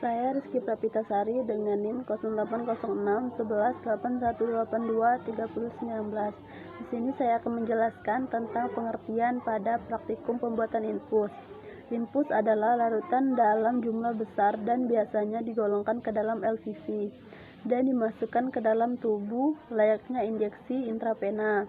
Saya Rizky Prapitasari dengan NIM 0806 118182 3019. Di sini saya akan menjelaskan tentang pengertian pada praktikum pembuatan infus. Infus adalah larutan dalam jumlah besar dan biasanya digolongkan ke dalam LVV dan dimasukkan ke dalam tubuh layaknya injeksi intravena.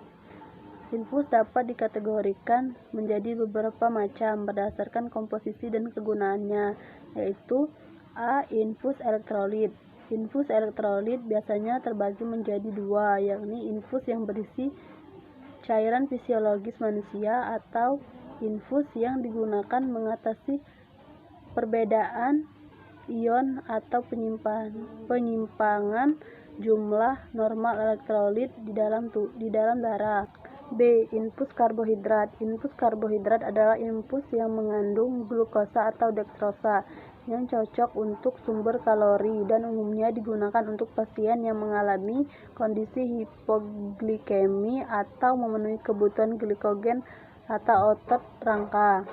Infus dapat dikategorikan menjadi beberapa macam berdasarkan komposisi dan kegunaannya, yaitu A. Infus elektrolit. Infus elektrolit biasanya terbagi menjadi dua, yakni infus yang berisi cairan fisiologis manusia atau infus yang digunakan mengatasi perbedaan ion atau penyimpangan jumlah normal elektrolit di dalam darah. B. Infus karbohidrat. Infus karbohidrat adalah infus yang mengandung glukosa atau dektrosa yang cocok untuk sumber kalori dan umumnya digunakan untuk pasien yang mengalami kondisi hipoglikemi atau memenuhi kebutuhan glikogen atau otot rangka.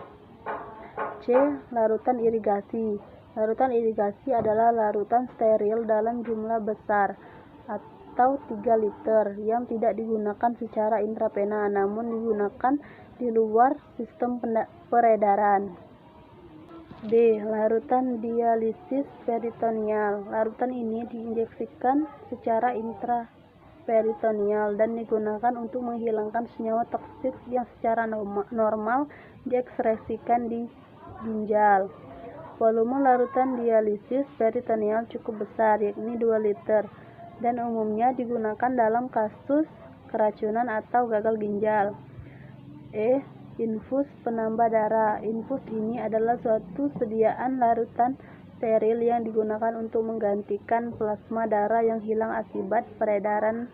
C. Larutan irigasi. Larutan irigasi adalah larutan steril dalam jumlah besar atau 3 liter yang tidak digunakan secara intravena namun digunakan di luar sistem peredaran. D. Larutan dialisis peritoneal. Larutan ini diinjeksikan secara intraperitoneal dan digunakan untuk menghilangkan senyawa toksik yang secara normal diekspresikan di ginjal. Volume larutan dialisis peritoneal cukup besar, yakni 2 liter, dan umumnya digunakan dalam kasus keracunan atau gagal ginjal. E. Infus penambah darah. Infus ini adalah suatu sediaan larutan steril yang digunakan untuk menggantikan plasma darah yang hilang akibat peredaran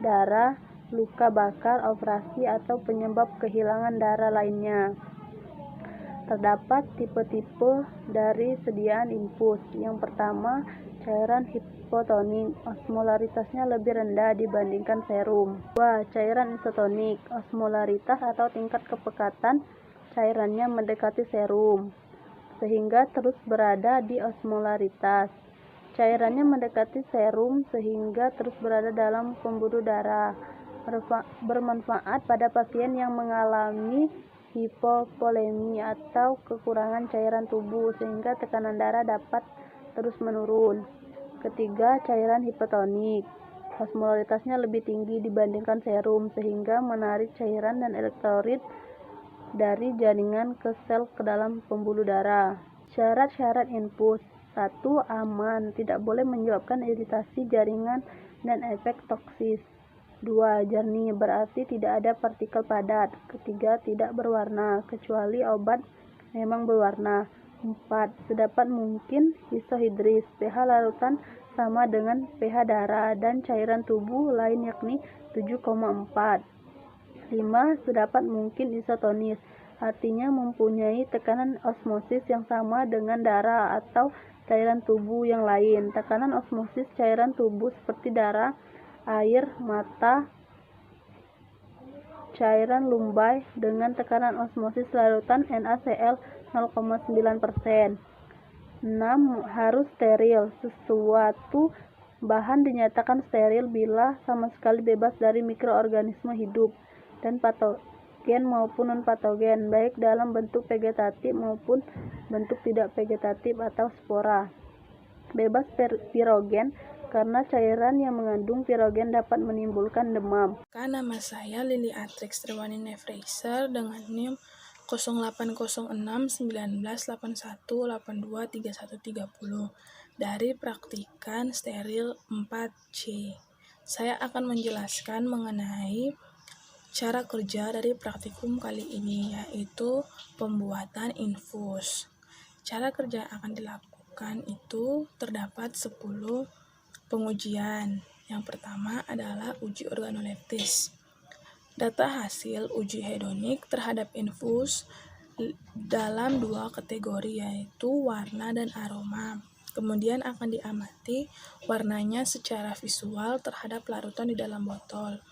darah, luka bakar, operasi, atau penyebab kehilangan darah lainnya. Terdapat tipe-tipe dari sediaan infus. Yang pertama, cairan hipotonik, osmolaritasnya lebih rendah dibandingkan serum. 2. Cairan isotonik, osmolaritas atau tingkat kepekatan cairannya mendekati serum, sehingga terus berada di osmolaritas. Cairannya mendekati serum sehingga terus berada dalam pembuluh darah. Bermanfaat pada pasien yang mengalami hipovolemi atau kekurangan cairan tubuh sehingga tekanan darah dapat terus menurun. Ketiga, cairan hipotonik, osmolaritasnya lebih tinggi dibandingkan serum sehingga menarik cairan dan elektrolit dari jaringan ke sel ke dalam pembuluh darah. Syarat-syarat infus. 1. Aman, tidak boleh menyebabkan iritasi jaringan dan efek toksis. 2. Jernih, berarti tidak ada partikel padat. Ketiga, tidak berwarna, kecuali obat memang berwarna. 4. Sedapat mungkin isohidris, pH larutan sama dengan pH darah dan cairan tubuh lain yakni 7,4. 5. Sedapat mungkin isotonis, artinya mempunyai tekanan osmosis yang sama dengan darah atau cairan tubuh yang lain. Tekanan osmosis cairan tubuh seperti darah, air mata, cairan lumbai dengan tekanan osmosis larutan NaCl 0,9%. 6. Harus steril. Sesuatu bahan dinyatakan steril bila sama sekali bebas dari mikroorganisme hidup dan patogen maupun non-patogen, baik dalam bentuk vegetatif maupun bentuk tidak vegetatif atau spora. Bebas pirogen, karena cairan yang mengandung pirogen dapat menimbulkan demam. Nama saya Lili Atrix Triwani Nefreiser dengan NIM 08061981823130 dari praktikan steril 4C. Saya akan menjelaskan mengenai cara kerja dari praktikum kali ini, yaitu pembuatan infus. Cara kerja yang akan dilakukan itu terdapat 10 pengujian. Yang pertama adalah uji organoleptis. Data hasil uji hedonik terhadap infus dalam 2 kategori, yaitu warna dan aroma. Kemudian akan diamati warnanya secara visual terhadap larutan di dalam botol.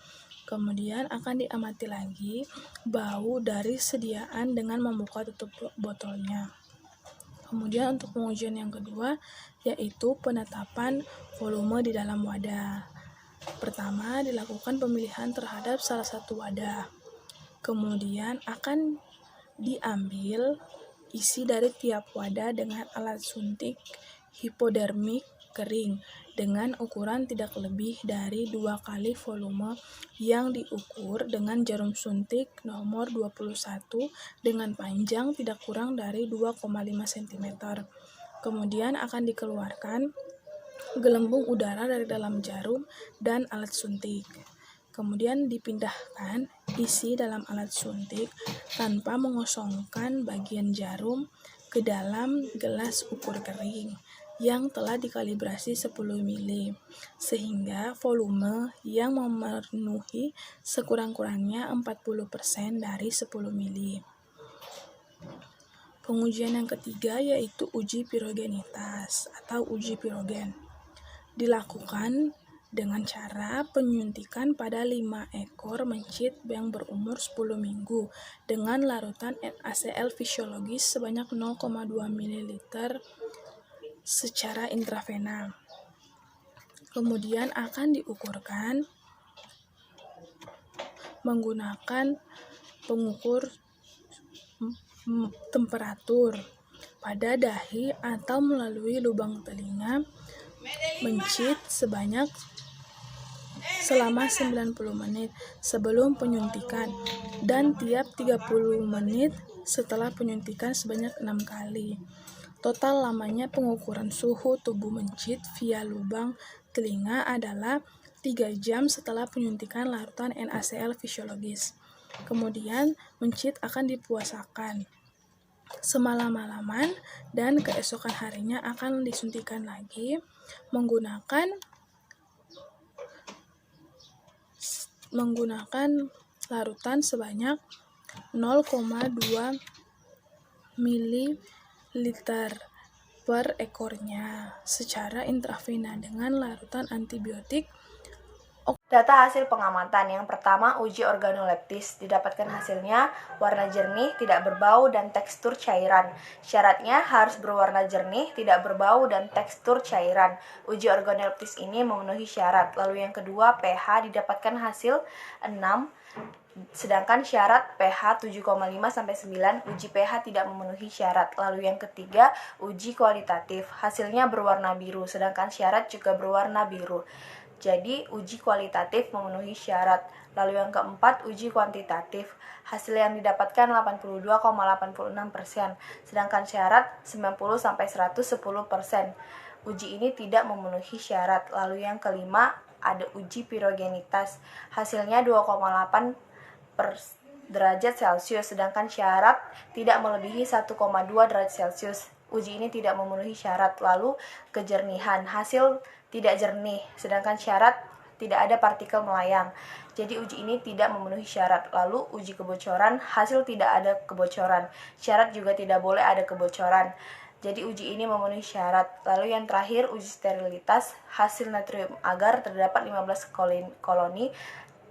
Kemudian akan diamati lagi bau dari sediaan dengan membuka tutup botolnya. Kemudian untuk pengujian yang kedua yaitu penetapan volume di dalam wadah. Pertama, dilakukan pemilihan terhadap salah satu wadah. Kemudian akan diambil isi dari tiap wadah dengan alat suntik hipodermik kering dengan ukuran tidak lebih dari 2 kali volume yang diukur dengan jarum suntik nomor 21 dengan panjang tidak kurang dari 2,5 cm. Kemudian akan dikeluarkan gelembung udara dari dalam jarum dan alat suntik. Kemudian dipindahkan isi dalam alat suntik tanpa mengosongkan bagian jarum ke dalam gelas ukur kering yang telah dikalibrasi 10 ml, sehingga volume yang memenuhi sekurang-kurangnya 40% dari 10 ml. Pengujian yang ketiga yaitu uji pirogenitas atau uji pirogen. Dilakukan dengan cara penyuntikan pada 5 ekor mencit yang berumur 10 minggu dengan larutan NaCl fisiologis sebanyak 0,2 ml secara intravena. Kemudian akan diukurkan menggunakan pengukur temperatur pada dahi atau melalui lubang telinga mencit selama 90 menit sebelum penyuntikan dan tiap 30 menit setelah penyuntikan sebanyak 6 kali. Total lamanya pengukuran suhu tubuh mencit via lubang telinga adalah 3 jam setelah penyuntikan larutan NaCl fisiologis. Kemudian mencit akan dipuasakan semalam-malaman dan keesokan harinya akan disuntikan lagi menggunakan larutan sebanyak 0,2 ml per ekornya secara intravena dengan larutan antibiotik. Data hasil pengamatan. Yang pertama, uji organoleptis. Didapatkan hasilnya warna jernih, tidak berbau, dan tekstur cairan. Syaratnya harus berwarna jernih, tidak berbau, dan tekstur cairan. Uji organoleptis ini memenuhi syarat. Lalu yang kedua, pH. Didapatkan hasil 6, sedangkan syarat pH 7,5-9, uji pH tidak memenuhi syarat. Lalu yang ketiga, uji kualitatif. Hasilnya berwarna biru, sedangkan syarat juga berwarna biru. Jadi, uji kualitatif memenuhi syarat. Lalu yang keempat, uji kuantitatif. Hasil yang didapatkan 82,86%, sedangkan syarat 90-110%. Uji ini tidak memenuhi syarat. Lalu yang kelima, ada uji pirogenitas. Hasilnya 2,8 derajat Celcius, sedangkan syarat tidak melebihi 1,2 derajat Celcius. Uji ini tidak memenuhi syarat. Lalu kejernihan, hasil tidak jernih, sedangkan syarat tidak ada partikel melayang. Jadi uji ini tidak memenuhi syarat. Lalu uji kebocoran, hasil tidak ada kebocoran. Syarat juga tidak boleh ada kebocoran. Jadi uji ini memenuhi syarat. Lalu yang terakhir, uji sterilitas, hasil natrium agar terdapat 15 koloni,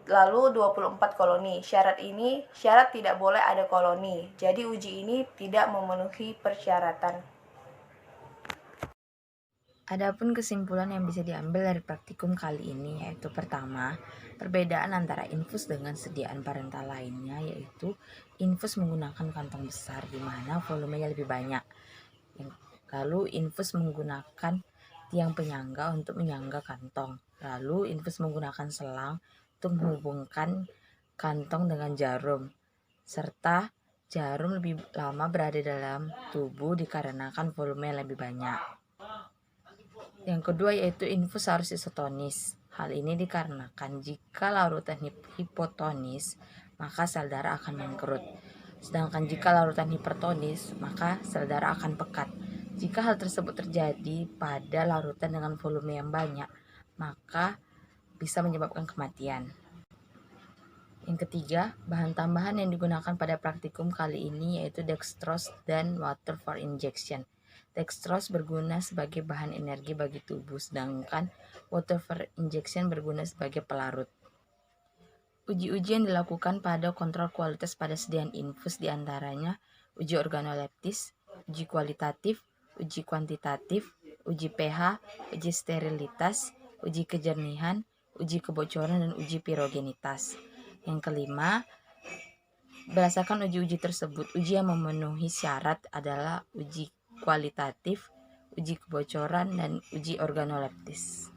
lalu 24 koloni. Syarat tidak boleh ada koloni. Jadi uji ini tidak memenuhi persyaratan. Adapun kesimpulan yang bisa diambil dari praktikum kali ini yaitu pertama, perbedaan antara infus dengan sediaan parental lainnya yaitu infus menggunakan kantong besar di mana volumenya lebih banyak. Lalu infus menggunakan tiang penyangga untuk menyangga kantong. Lalu infus menggunakan selang untuk menghubungkan kantong dengan jarum. Serta jarum lebih lama berada dalam tubuh dikarenakan volume yang lebih banyak. Yang kedua yaitu infus harus isotonis. Hal ini dikarenakan jika larutan hipotonis, maka sel darah akan mengkerut. Sedangkan jika larutan hipertonis, maka sel darah akan pekat. Jika hal tersebut terjadi pada larutan dengan volume yang banyak, maka bisa menyebabkan kematian. Yang ketiga, bahan tambahan yang digunakan pada praktikum kali ini yaitu dextrose dan water for injection. Dextrose berguna sebagai bahan energi bagi tubuh, sedangkan water for injection berguna sebagai pelarut. Uji-uji yang dilakukan pada kontrol kualitas pada sediaan infus diantaranya uji organoleptis, uji kualitatif, uji kuantitatif, uji pH, uji sterilitas, uji kejernihan, uji kebocoran, dan uji pirogenitas. Yang kelima, berdasarkan uji-uji tersebut, uji yang memenuhi syarat adalah uji kualitatif, uji kebocoran, dan uji organoleptis.